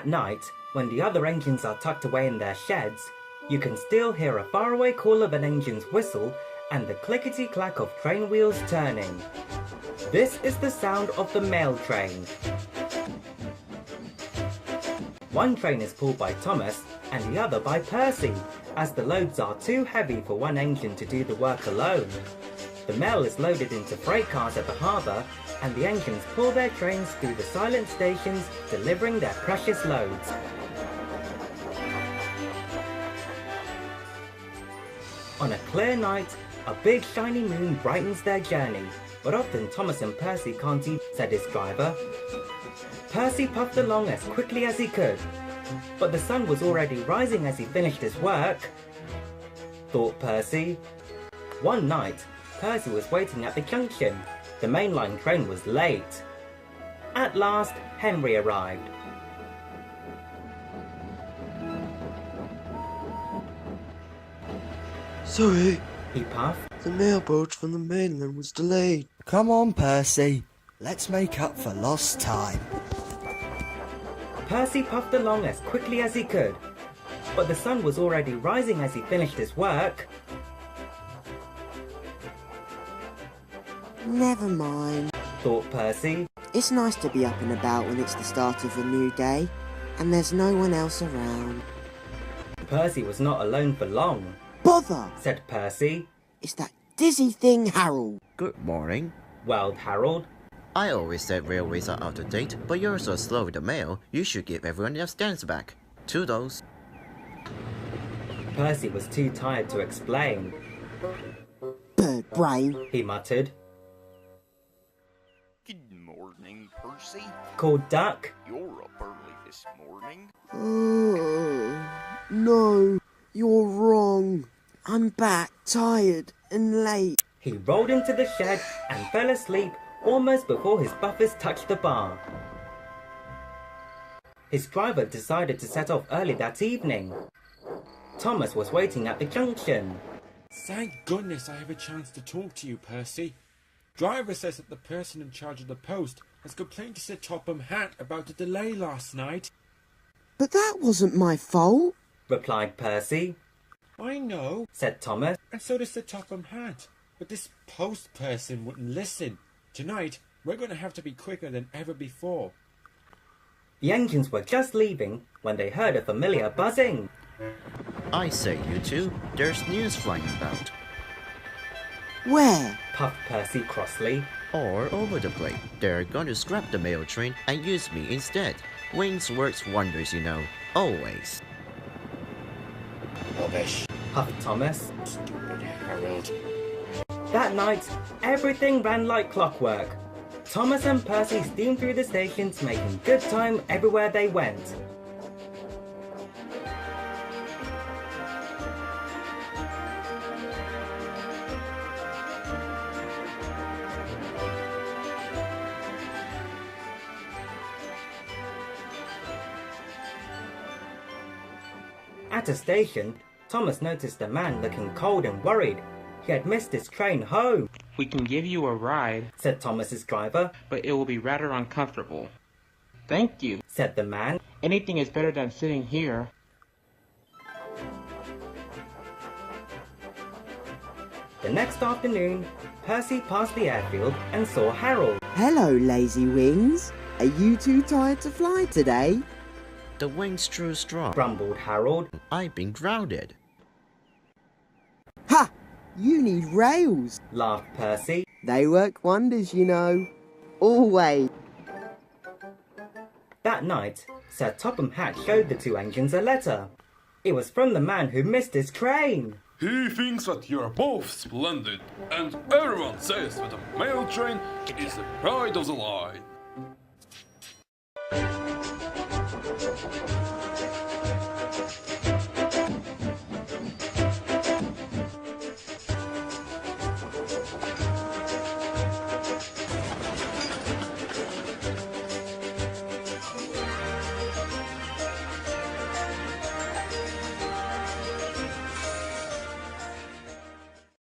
At night, when the other engines are tucked away in their sheds, you can still hear a faraway call of an engine's whistle and the clickety-clack of train wheels turning. This is the sound of the mail train. One train is pulled by Thomas and the other by Percy, as the loads are too heavy for one engine to do the work alone. The mail is loaded into freight cars at the harbour, and the engines pull their trains through the silent stations, delivering their precious loads. On a clear night, a big shiny moon brightens their journey, but often Thomas and Percy can't eat, said his driver. Percy puffed along as quickly as he could, but the sun was already rising as he finished his work, thought Percy. One night, Percy was waiting at the junction. The mainline train was late. At last, Henry arrived. Sorry, he puffed. The mailboat from the mainland was delayed. Come on, Percy. Let's make up for lost time. Percy puffed along as quickly as he could, but the sun was already rising as he finished his work. Never mind, thought Percy. It's nice to be up and about when it's the start of a new day, and there's no one else around. Percy was not alone for long. Bother, said Percy. It's that dizzy thing, Harold. Good morning, wailed Harold. I always said railways are out of date, but you're so slow with the mail, you should give everyone their stands back. Toodles. Percy was too tired to explain. Bird brain, he muttered. Good morning, Percy. Called Duck. You're up early this morning. Oh, no, you're wrong. I'm back, tired and late. He rolled into the shed and fell asleep almost before his buffers touched the bar. His driver decided to set off early that evening. Thomas was waiting at the junction. Thank goodness I have a chance to talk to you, Percy. Driver says that the person in charge of the post has complained to Sir Topham Hatt about the delay last night. But that wasn't my fault, replied Percy. I know, said Thomas. And so does Sir Topham Hatt. But this post person wouldn't listen. Tonight, we're going to have to be quicker than ever before. The engines were just leaving when they heard a familiar buzzing. I say, you two, there's news flying about. Where? Puffed Percy crossly. All over the place. They're going to scrap the mail train and use me instead. Wings works wonders, you know. Always. Rubbish, puffed Thomas. Stupid Harold. That night, everything ran like clockwork. Thomas and Percy steamed through the stations, making good time everywhere they went. At a station, Thomas noticed a man looking cold and worried. He had missed his train home. We can give you a ride, said Thomas's driver. But it will be rather uncomfortable. Thank you, said the man. Anything is better than sitting here. The next afternoon, Percy passed the airfield and saw Harold. Hello, lazy wings. Are you too tired to fly today? The wing's too strong, grumbled Harold. I've been grounded. Ha! You need rails, laughed Percy. They work wonders, you know. Always. That night, Sir Topham Hatt showed the two engines a letter. It was from the man who missed his train. He thinks that you're both splendid, and everyone says that a mail train is the pride of the line.